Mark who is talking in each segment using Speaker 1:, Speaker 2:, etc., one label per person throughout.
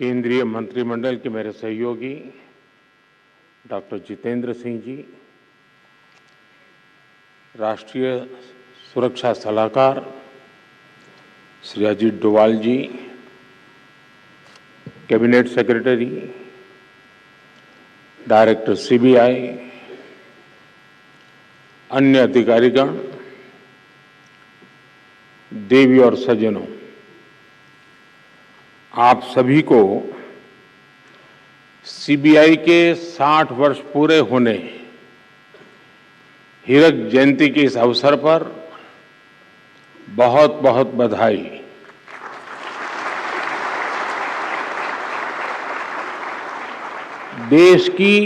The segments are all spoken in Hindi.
Speaker 1: केंद्रीय मंत्रिमंडल के मेरे सहयोगी डॉक्टर जितेंद्र सिंह जी, राष्ट्रीय सुरक्षा सलाहकार श्री अजीत डोवाल जी, कैबिनेट सेक्रेटरी, डायरेक्टर सीबीआई, अन्य अधिकारीगण, देवी और सज्जनों, आप सभी को सीबीआई के 60 वर्ष पूरे होने हीरक जयंती के इस अवसर पर बहुत बहुत बधाई। देश की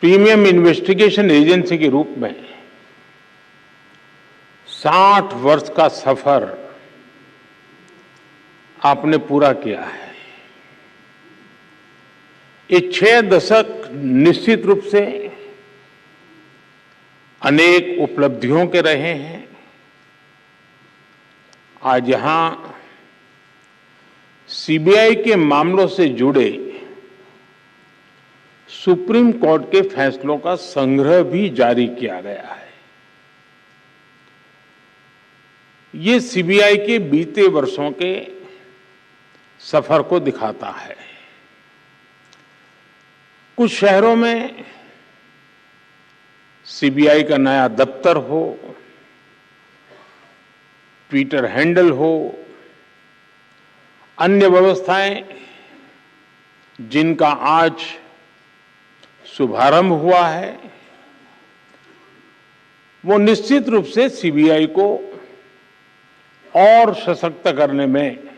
Speaker 1: प्रीमियम इन्वेस्टिगेशन एजेंसी के रूप में 60 वर्ष का सफर आपने पूरा किया है। ये 6 दशक निश्चित रूप से अनेक उपलब्धियों के रहे हैं। आज यहां सीबीआई के मामलों से जुड़े सुप्रीम कोर्ट के फैसलों का संग्रह भी जारी किया गया है। ये सीबीआई के बीते वर्षों के सफर को दिखाता है। कुछ शहरों में सीबीआई का नया दफ्तर हो, ट्विटर हैंडल हो, अन्य व्यवस्थाएं जिनका आज शुभारंभ हुआ है, वो निश्चित रूप से सीबीआई को और सशक्त करने में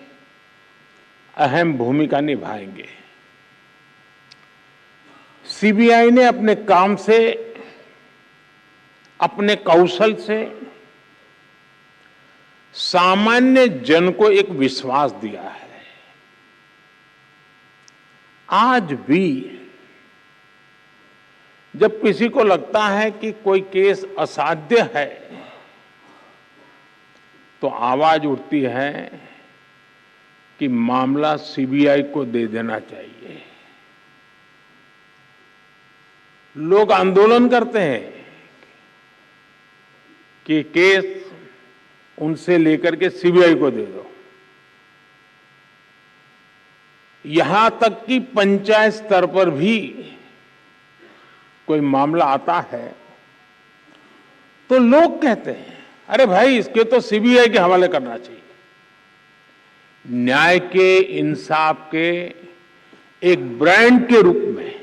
Speaker 1: अहम भूमिका निभाएंगे। सीबीआई ने अपने काम से, अपने कौशल से सामान्य जन को एक विश्वास दिया है। आज भी जब किसी को लगता है कि कोई केस असाध्य है, तो आवाज उठती है कि मामला सीबीआई को दे देना चाहिए। लोग आंदोलन करते हैं कि केस उनसे लेकर के सीबीआई को दे दो। यहां तक कि पंचायत स्तर पर भी कोई मामला आता है तो लोग कहते हैं, अरे भाई इसके तो सीबीआई के हवाले करना चाहिए। न्याय के, इंसाफ के एक ब्रांड के रूप में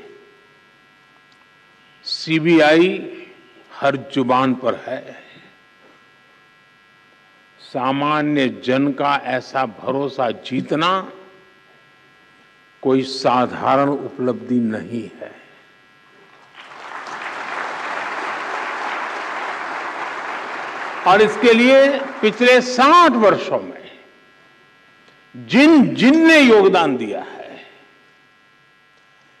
Speaker 1: सीबीआई हर जुबान पर है। सामान्य जन का ऐसा भरोसा जीतना कोई साधारण उपलब्धि नहीं है। और इसके लिए पिछले 60 वर्षों में जिन ने योगदान दिया है,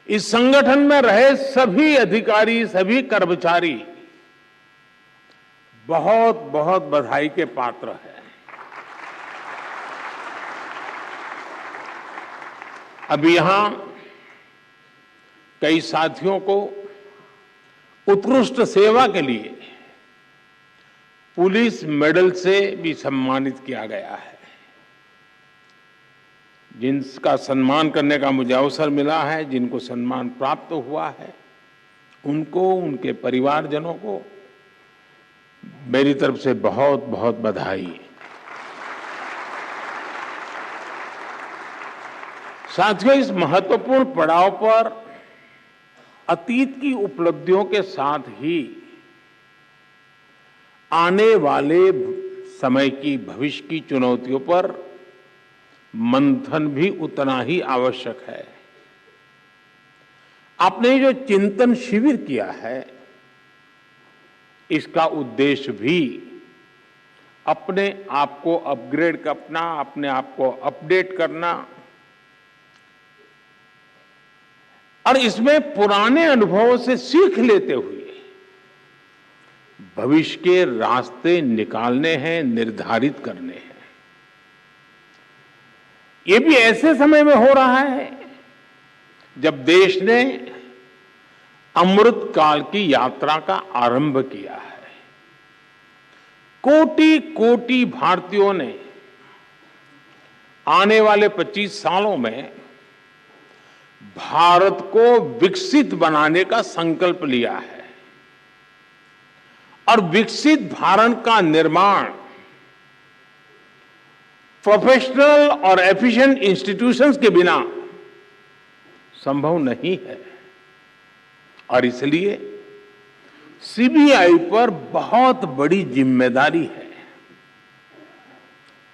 Speaker 1: इस संगठन में रहे सभी अधिकारी, सभी कर्मचारी बहुत बहुत बधाई के पात्र हैं। अभी यहां कई साथियों को उत्कृष्ट सेवा के लिए पुलिस मेडल से भी सम्मानित किया गया है। जिनका सम्मान करने का मुझे अवसर मिला है, जिनको सम्मान प्राप्त हुआ है, उनको, उनके परिवारजनों को मेरी तरफ से बहुत बहुत बधाई। साथियों, इस महत्वपूर्ण पड़ाव पर अतीत की उपलब्धियों के साथ ही आने वाले समय की, भविष्य की चुनौतियों पर मंथन भी उतना ही आवश्यक है। आपने जो चिंतन शिविर किया है, इसका उद्देश्य भी अपने आप को अपग्रेड करना, अपने आप को अपडेट करना और इसमें पुराने अनुभवों से सीख लेते हुए भविष्य के रास्ते निकालने हैं, निर्धारित करने हैं। ये भी ऐसे समय में हो रहा है जब देश ने अमृत काल की यात्रा का आरंभ किया है। कोटि कोटि भारतीयों ने आने वाले 25 सालों में भारत को विकसित बनाने का संकल्प लिया है और विकसित भारत का निर्माण प्रोफेशनल और एफिशिएंट इंस्टीट्यूशंस के बिना संभव नहीं है और इसलिए सीबीआई पर बहुत बड़ी जिम्मेदारी है।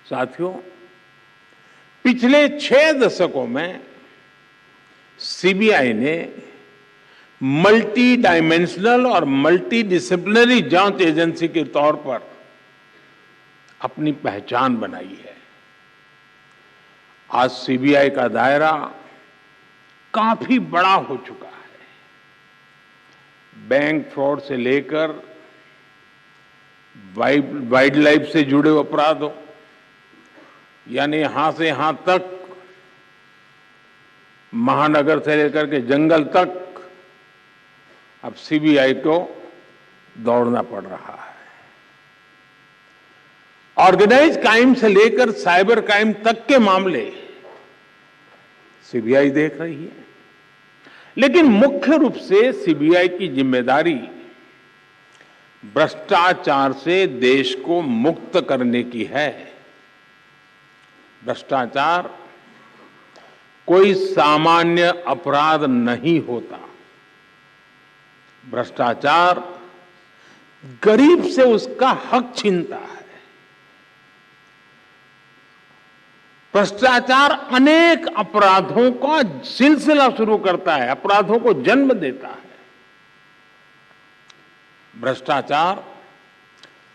Speaker 1: साथियों, पिछले 6 दशकों में सीबीआई ने मल्टी डायमेंशनल और मल्टी डिसिप्लिनरी जांच एजेंसी के तौर पर अपनी पहचान बनाई है। आज सीबीआई का दायरा काफी बड़ा हो चुका है। बैंक फ्रॉड से लेकर वाइल्ड लाइफ से जुड़े अपराधों, यानी यहां से यहां तक, महानगर से लेकर के जंगल तक अब सीबीआई को दौड़ना पड़ रहा है। ऑर्गेनाइज क्राइम से लेकर साइबर क्राइम तक के मामले सीबीआई देख रही है, लेकिन मुख्य रूप से सीबीआई की जिम्मेदारी भ्रष्टाचार से देश को मुक्त करने की है। भ्रष्टाचार कोई सामान्य अपराध नहीं होता। भ्रष्टाचार गरीब से उसका हक छीनता है। भ्रष्टाचार अनेक अपराधों का सिलसिला शुरू करता है, अपराधों को जन्म देता है। भ्रष्टाचार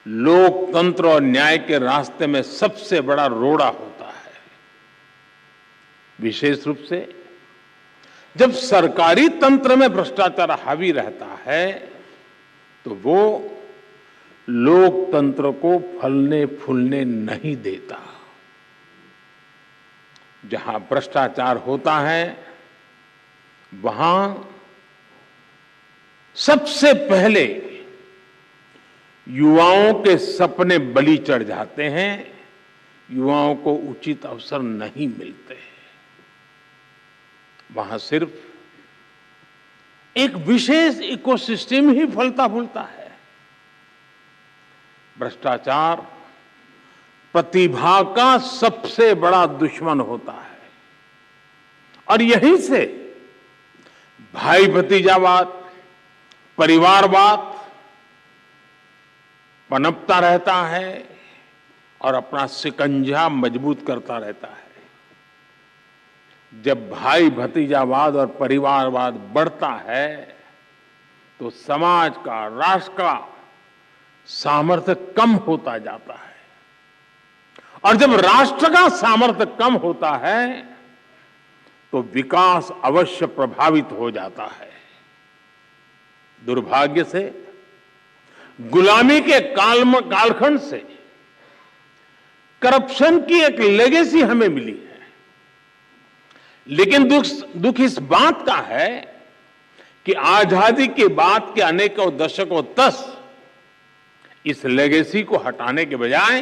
Speaker 1: लोकतंत्र और न्याय के रास्ते में सबसे बड़ा रोड़ा होता है। विशेष रूप से जब सरकारी तंत्र में भ्रष्टाचार हावी रहता है तो वो लोकतंत्र को फलने फूलने नहीं देता। जहां भ्रष्टाचार होता है वहां सबसे पहले युवाओं के सपने बलि चढ़ जाते हैं, युवाओं को उचित अवसर नहीं मिलते। वहां सिर्फ एक विशेष इकोसिस्टम ही फलता फूलता है। भ्रष्टाचार प्रतिभा का सबसे बड़ा दुश्मन होता है और यहीं से भाई भतीजावाद, परिवारवाद पनपता रहता है और अपना शिकंजा मजबूत करता रहता है। जब भाई भतीजावाद और परिवारवाद बढ़ता है तो समाज का, राष्ट्र का सामर्थ्य कम होता जाता है और जब राष्ट्र का सामर्थ्य कम होता है तो विकास अवश्य प्रभावित हो जाता है। दुर्भाग्य से गुलामी के कालखंड से करप्शन की एक लेगेसी हमें मिली है, लेकिन दुख इस बात का है कि आजादी के बाद के अनेकों दशकों तक इस लेगेसी को हटाने के बजाय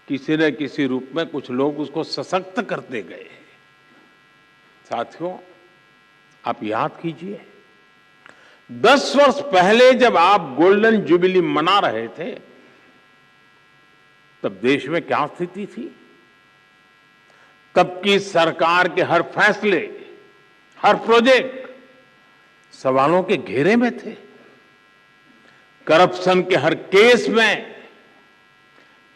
Speaker 1: किसी न किसी रूप में कुछ लोग उसको सशक्त करते गए। साथियों, आप याद कीजिए 10 वर्ष पहले जब आप गोल्डन जुबिली मना रहे थे तब देश में क्या स्थिति थी? तब की सरकार के हर फैसले, हर प्रोजेक्ट सवालों के घेरे में थे। करप्शन के हर केस में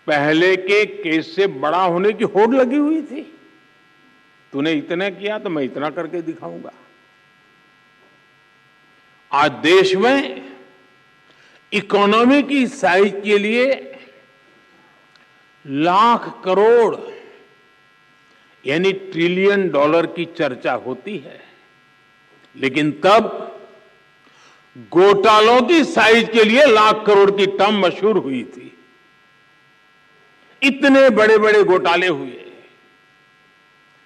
Speaker 1: पहले के केस से बड़ा होने की होड़ लगी हुई थी। तूने इतना किया तो मैं इतना करके दिखाऊंगा। आज देश में इकोनॉमी की साइज के लिए लाख करोड़ यानी ट्रिलियन डॉलर की चर्चा होती है, लेकिन तब घोटालों की साइज के लिए लाख करोड़ की टर्म मशहूर हुई थी। इतने बड़े बड़े घोटाले हुए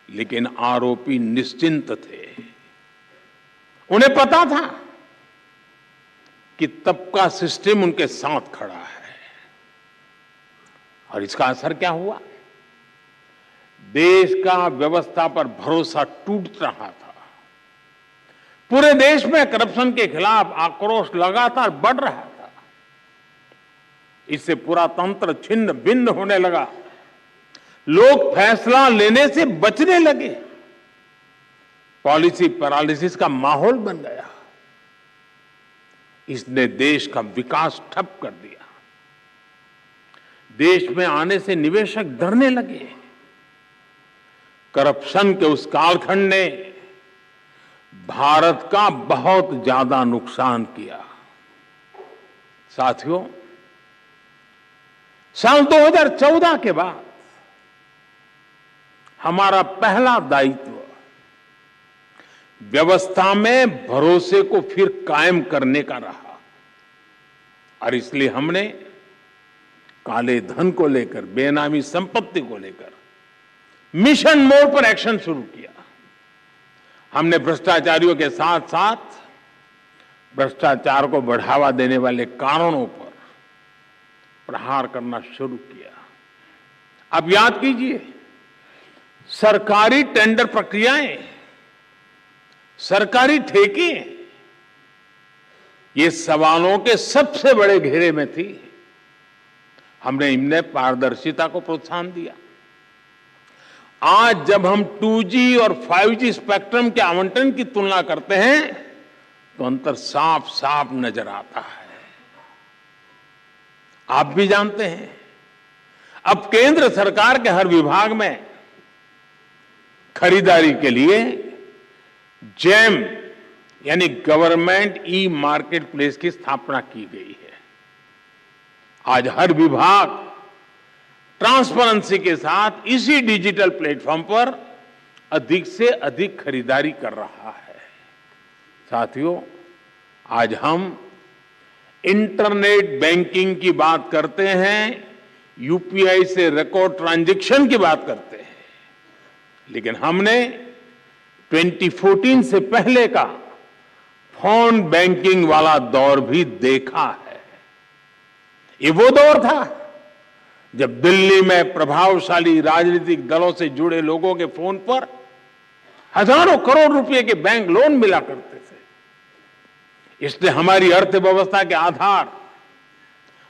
Speaker 1: लेकिन आरोपी निश्चिंत थे। उन्हें पता था कि तब का सिस्टम उनके साथ खड़ा है। और इसका असर क्या हुआ? देश का व्यवस्था पर भरोसा टूट रहा था। पूरे देश में करप्शन के खिलाफ आक्रोश लगातार बढ़ रहा था। इससे पूरा तंत्र छिन्न भिन्न होने लगा। लोग फैसला लेने से बचने लगे। पॉलिसी पैरालिसिस का माहौल बन गया। इसने देश का विकास ठप कर दिया। देश में आने से निवेशक डरने लगे। करप्शन के उस कालखंड ने भारत का बहुत ज्यादा नुकसान किया। साथियों, साल 2014 के बाद हमारा पहला दायित्व व्यवस्था में भरोसे को फिर कायम करने का रहा। और इसलिए हमने काले धन को लेकर, बेनामी संपत्ति को लेकर मिशन मोड पर एक्शन शुरू किया। हमने भ्रष्टाचारियों के साथ साथ भ्रष्टाचार को बढ़ावा देने वाले कारणों पर प्रहार करना शुरू किया। अब याद कीजिए, सरकारी टेंडर प्रक्रियाएं, सरकारी ठेके, ये सवालों के सबसे बड़े घेरे में थी। हमने इनमें पारदर्शिता को प्रोत्साहन दिया। आज जब हम 2G और 5G स्पेक्ट्रम के आवंटन की तुलना करते हैं तो अंतर साफ साफ नजर आता है। आप भी जानते हैं, अब केंद्र सरकार के हर विभाग में खरीदारी के लिए जेम यानी गवर्नमेंट ई मार्केट प्लेस की स्थापना की गई है। आज हर विभाग ट्रांसपेरेंसी के साथ इसी डिजिटल प्लेटफॉर्म पर अधिक से अधिक खरीदारी कर रहा है। साथियों, आज हम इंटरनेट बैंकिंग की बात करते हैं, यूपीआई से रिकॉर्ड ट्रांजैक्शन की बात करते हैं, लेकिन हमने 2014 से पहले का फोन बैंकिंग वाला दौर भी देखा है। ये वो दौर था जब दिल्ली में प्रभावशाली राजनीतिक दलों से जुड़े लोगों के फोन पर हजारों करोड़ रुपए के बैंक लोन मिला करते थे। इसने हमारी अर्थव्यवस्था के आधार,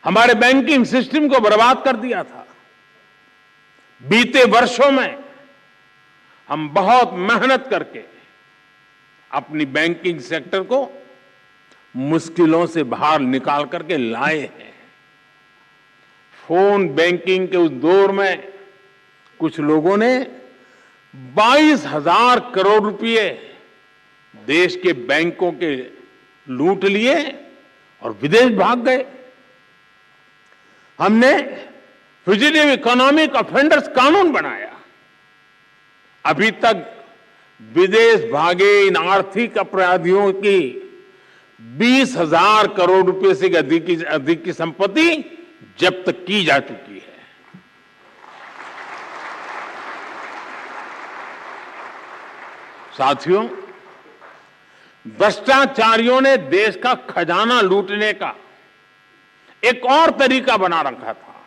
Speaker 1: हमारे बैंकिंग सिस्टम को बर्बाद कर दिया था। बीते वर्षों में हम बहुत मेहनत करके अपनी बैंकिंग सेक्टर को मुश्किलों से बाहर निकाल करके लाए हैं। फोन बैंकिंग के उस दौर में कुछ लोगों ने 22,000 करोड़ रुपए देश के बैंकों के लूट लिए और विदेश भाग गए। हमने फ्यूजिटिव इकोनॉमिक ऑफेंडर्स कानून बनाया। अभी तक विदेश भागे इन आर्थिक अपराधियों की 20,000 करोड़ रुपए से अधिक की संपत्ति जब्त की जा चुकी है। साथियों, भ्रष्टाचारियों ने देश का खजाना लूटने का एक और तरीका बना रखा था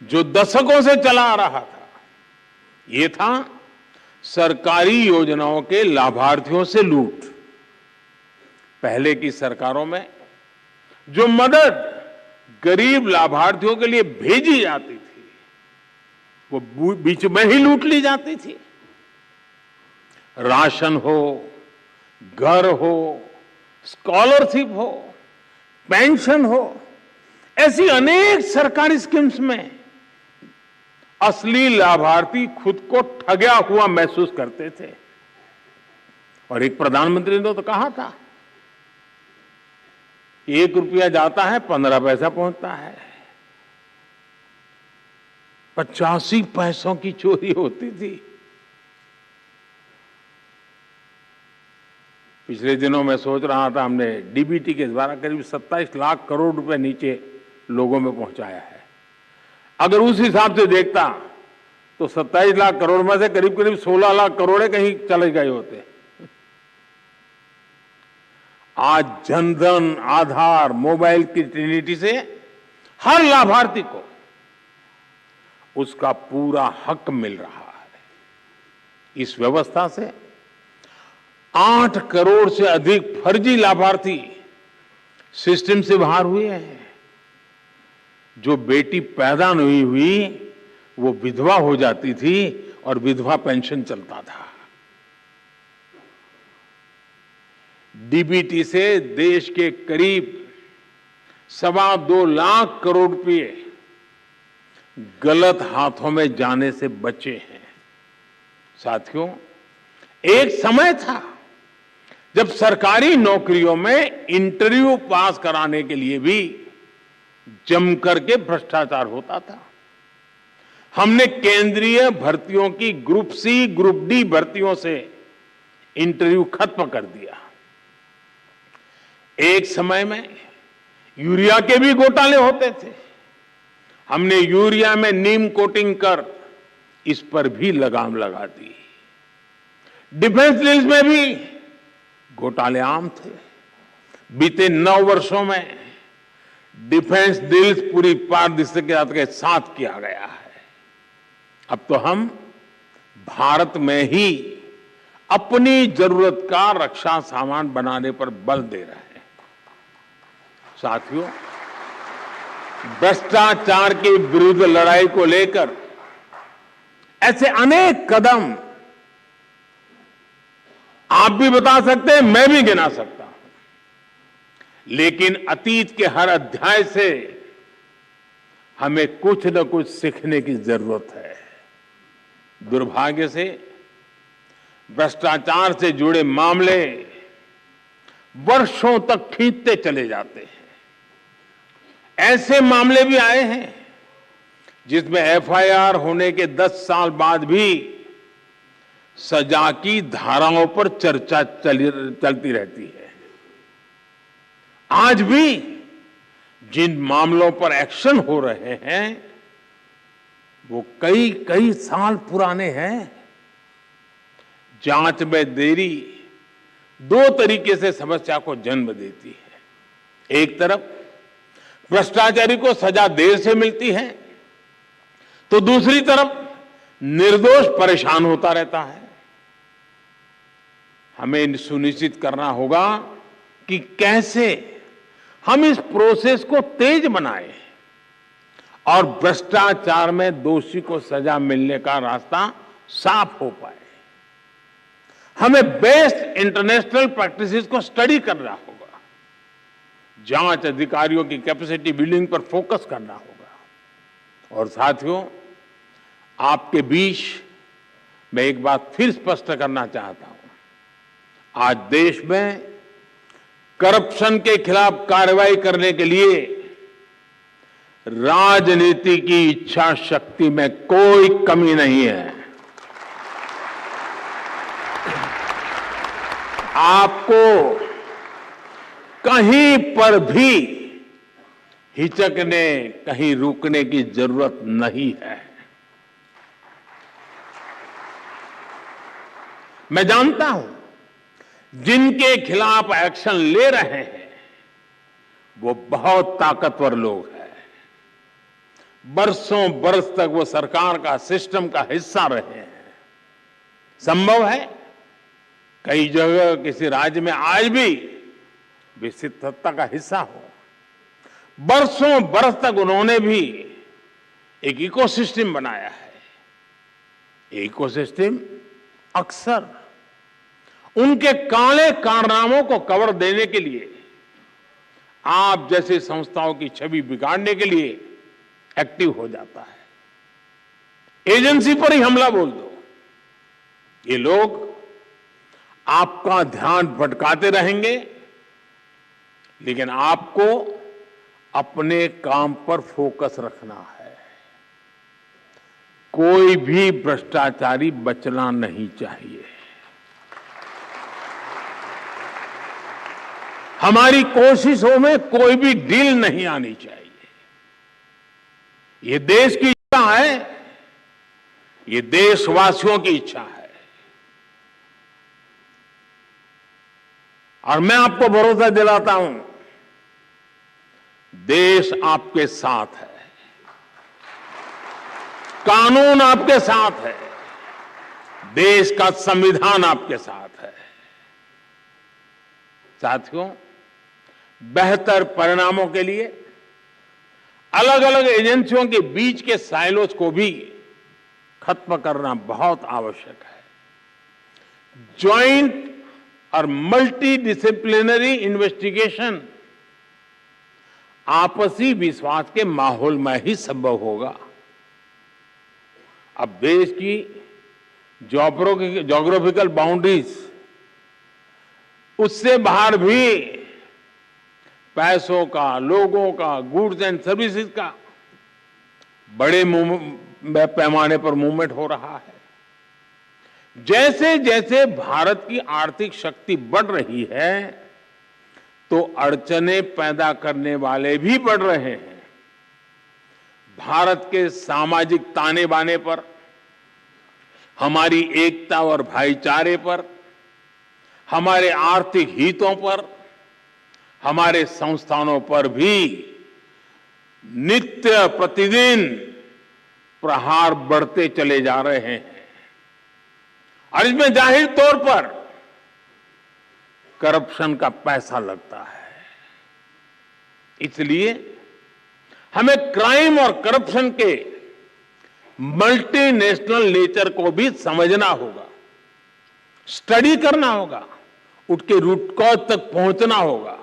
Speaker 1: जो दशकों से चला आ रहा था। ये था सरकारी योजनाओं के लाभार्थियों से लूट। पहले की सरकारों में जो मदद गरीब लाभार्थियों के लिए भेजी जाती थी वो बीच में ही लूट ली जाती थी। राशन हो, घर हो, स्कॉलरशिप हो, पेंशन हो, ऐसी अनेक सरकारी स्कीम्स में असली लाभार्थी खुद को ठगा हुआ महसूस करते थे। और एक प्रधानमंत्री ने तो कहा था, 1 रुपया जाता है 15 पैसा पहुंचता है। 85 पैसों की चोरी होती थी। पिछले दिनों मैं सोच रहा था, हमने डीबीटी के द्वारा करीब 27 लाख करोड़ रुपए नीचे लोगों में पहुंचाया है। अगर उस हिसाब से देखता तो 27 लाख करोड़ में से करीब करीब 16 लाख करोड़ कहीं चले गए होते। आज जनधन, आधार, मोबाइल की ट्रिनिटी से हर लाभार्थी को उसका पूरा हक मिल रहा है। इस व्यवस्था से 8 करोड़ से अधिक फर्जी लाभार्थी सिस्टम से बाहर हुए हैं। जो बेटी पैदा नहीं हुई वो विधवा हो जाती थी और विधवा पेंशन चलता था। डीबीटी से देश के करीब 2.25 लाख करोड़ रुपए गलत हाथों में जाने से बचे हैं। साथियों, एक समय था जब सरकारी नौकरियों में इंटरव्यू पास कराने के लिए भी जमकर के भ्रष्टाचार होता था। हमने केंद्रीय भर्तियों की ग्रुप सी, ग्रुप डी भर्तियों से इंटरव्यू खत्म कर दिया। एक समय में यूरिया के भी घोटाले होते थे। हमने यूरिया में नीम कोटिंग कर इस पर भी लगाम लगा दी। डिफेंस डील्स में भी घोटाले आम थे। बीते 9 वर्षों में डिफेंस डील्स पूरी पारदर्शिता के साथ किया गया है। अब तो हम भारत में ही अपनी जरूरत का रक्षा सामान बनाने पर बल दे रहे हैं। साथियों, भ्रष्टाचार के विरुद्ध लड़ाई को लेकर ऐसे अनेक कदम आप भी बता सकते हैं, मैं भी गिना सकता हूं। लेकिन अतीत के हर अध्याय से हमें कुछ न कुछ सीखने की जरूरत है। दुर्भाग्य से भ्रष्टाचार से जुड़े मामले वर्षों तक खींचते चले जाते हैं। ऐसे मामले भी आए हैं जिसमें एफआईआर होने के 10 साल बाद भी सजा की धाराओं पर चर्चा चलती रहती है। आज भी जिन मामलों पर एक्शन हो रहे हैं वो कई कई साल पुराने हैं। जांच में देरी 2 तरीके से समस्या को जन्म देती है। एक तरफ भ्रष्टाचारी को सजा देर से मिलती है तो दूसरी तरफ निर्दोष परेशान होता रहता है। हमें सुनिश्चित करना होगा कि कैसे हम इस प्रोसेस को तेज बनाएं और भ्रष्टाचार में दोषी को सजा मिलने का रास्ता साफ हो पाए। हमें बेस्ट इंटरनेशनल प्रैक्टिसेस को स्टडी करना होगा। जांच अधिकारियों की कैपेसिटी बिल्डिंग पर फोकस करना होगा। और साथियों, आपके बीच मैं एक बात फिर स्पष्ट करना चाहता हूं। आज देश में करप्शन के खिलाफ कार्रवाई करने के लिए राजनीति की इच्छा शक्ति में कोई कमी नहीं है। आपको कहीं पर भी हिचकने, कहीं रुकने की जरूरत नहीं है। मैं जानता हूं जिनके खिलाफ एक्शन ले रहे हैं वो बहुत ताकतवर लोग हैं। बरसों बरस तक वो सरकार का, सिस्टम का हिस्सा रहे हैं। संभव है कई जगह किसी राज्य में आज भी विकसित सत्ता का हिस्सा हो। बरसों बरस तक उन्होंने भी एक इकोसिस्टम बनाया है। इकोसिस्टम अक्सर उनके काले कारनामों को कवर देने के लिए आप जैसी संस्थाओं की छवि बिगाड़ने के लिए एक्टिव हो जाता है। एजेंसी पर ही हमला बोल दो, ये लोग आपका ध्यान भटकाते रहेंगे, लेकिन आपको अपने काम पर फोकस रखना है। कोई भी भ्रष्टाचारी बचना नहीं चाहिए। हमारी कोशिशों में कोई भी डील नहीं आनी चाहिए। ये देश की इच्छा है ये देशवासियों की इच्छा है और मैं आपको भरोसा दिलाता हूं, देश आपके साथ है, कानून आपके साथ है, देश का संविधान आपके साथ है। साथियों, बेहतर परिणामों के लिए अलग अलग एजेंसियों के बीच के साइलोज को भी खत्म करना बहुत आवश्यक है। ज्वाइंट और मल्टी डिसिप्लिनरी इन्वेस्टिगेशन आपसी विश्वास के माहौल में ही संभव होगा। अब देश की ज्योग्राफिकल बाउंड्रीज, उससे बाहर भी पैसों का, लोगों का, गुड्स एंड सर्विसेज का बड़े पैमाने पर मूवमेंट हो रहा है। जैसे जैसे भारत की आर्थिक शक्ति बढ़ रही है, तो अड़चने पैदा करने वाले भी बढ़ रहे हैं। भारत के सामाजिक ताने बाने पर, हमारी एकता और भाईचारे पर, हमारे आर्थिक हितों पर, हमारे संस्थानों पर भी नित्य प्रतिदिन प्रहार बढ़ते चले जा रहे हैं और इसमें जाहिर तौर पर करप्शन का पैसा लगता है। इसलिए हमें क्राइम और करप्शन के मल्टीनेशनल नेचर को भी समझना होगा, स्टडी करना होगा, उसके रूट कॉज तक पहुंचना होगा।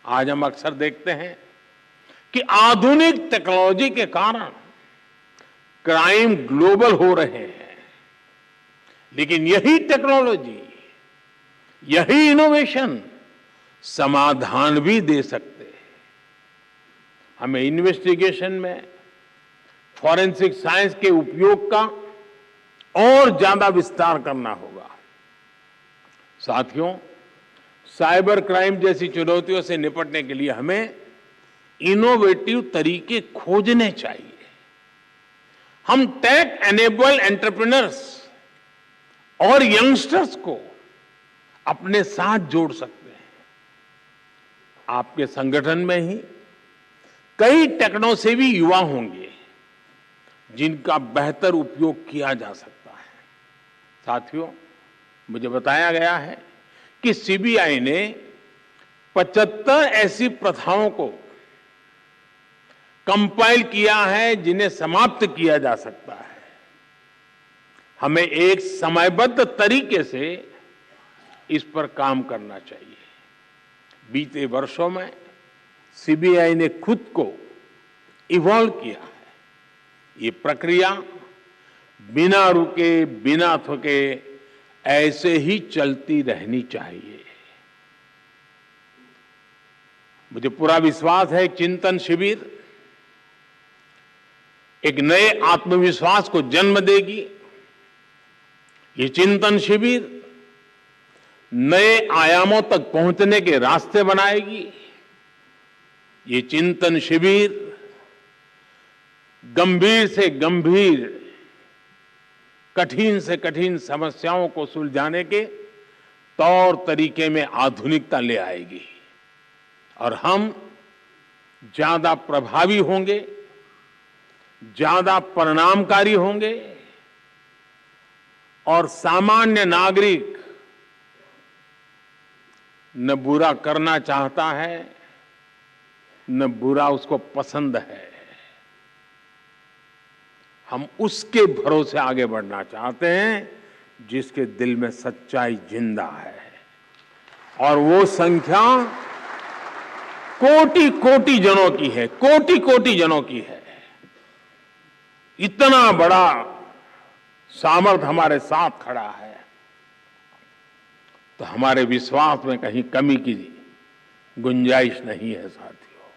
Speaker 1: आज हम अक्सर देखते हैं कि आधुनिक टेक्नोलॉजी के कारण क्राइम ग्लोबल हो रहे हैं, लेकिन यही टेक्नोलॉजी, यही इनोवेशन समाधान भी दे सकते हैं। हमें इन्वेस्टिगेशन में फॉरेंसिक साइंस के उपयोग का और ज्यादा विस्तार करना होगा। साथियों, साइबर क्राइम जैसी चुनौतियों से निपटने के लिए हमें इनोवेटिव तरीके खोजने चाहिए। हम टेक एनेबल एंटरप्रेन्योर्स और यंगस्टर्स को अपने साथ जोड़ सकते हैं। आपके संगठन में ही कई टेक्नो सेवी युवा होंगे जिनका बेहतर उपयोग किया जा सकता है। साथियों, मुझे बताया गया है कि सीबीआई ने 75 ऐसी प्रथाओं को कंपाइल किया है जिन्हें समाप्त किया जा सकता है। हमें एक समयबद्ध तरीके से इस पर काम करना चाहिए। बीते वर्षों में सीबीआई ने खुद को इवॉल्व किया है। ये प्रक्रिया बिना रुके, बिना थके ऐसे ही चलती रहनी चाहिए। मुझे पूरा विश्वास है चिंतन शिविर एक नए आत्मविश्वास को जन्म देगी। ये चिंतन शिविर नए आयामों तक पहुंचने के रास्ते बनाएगी। ये चिंतन शिविर गंभीर से गंभीर, कठिन से कठिन समस्याओं को सुलझाने के तौर तरीके में आधुनिकता ले आएगी और हम ज्यादा प्रभावी होंगे, ज्यादा परिणामकारी होंगे और सामान्य नागरिक न बुरा करना चाहता है, न बुरा उसको पसंद है। हम उसके भरोसे आगे बढ़ना चाहते हैं जिसके दिल में सच्चाई जिंदा है, और वो संख्या कोटि कोटि जनों की है, कोटि कोटि जनों की है। इतना बड़ा सामर्थ्य हमारे साथ खड़ा है, तो हमारे विश्वास में कहीं कमी की गुंजाइश नहीं है। साथियों,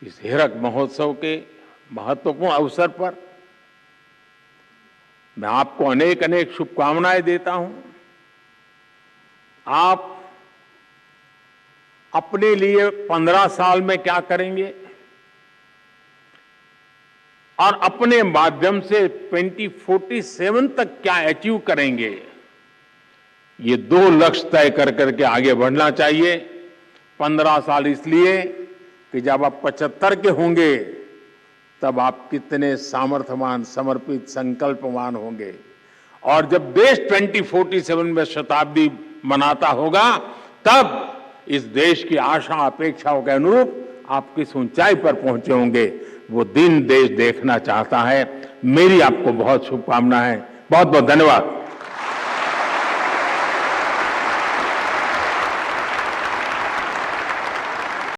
Speaker 1: इस हीरक महोत्सव के महत्वपूर्ण अवसर पर मैं आपको अनेक अनेक शुभकामनाएं देता हूं। आप अपने लिए 15 साल में क्या करेंगे, और अपने माध्यम से 2047 तक क्या अचीव करेंगे, ये 2 लक्ष्य तय कर करके आगे बढ़ना चाहिए। 15 साल इसलिए कि जब आप 75 के होंगे तब आप कितने सामर्थ्यवान, समर्पित, संकल्पवान होंगे। और जब देश 2047 में शताब्दी मनाता होगा तब इस देश की आशा अपेक्षाओं के अनुरूप आप किस ऊंचाई पर पहुंचे होंगे, वो दिन देश देखना चाहता है। मेरी आपको बहुत शुभकामनाएं। बहुत बहुत धन्यवाद।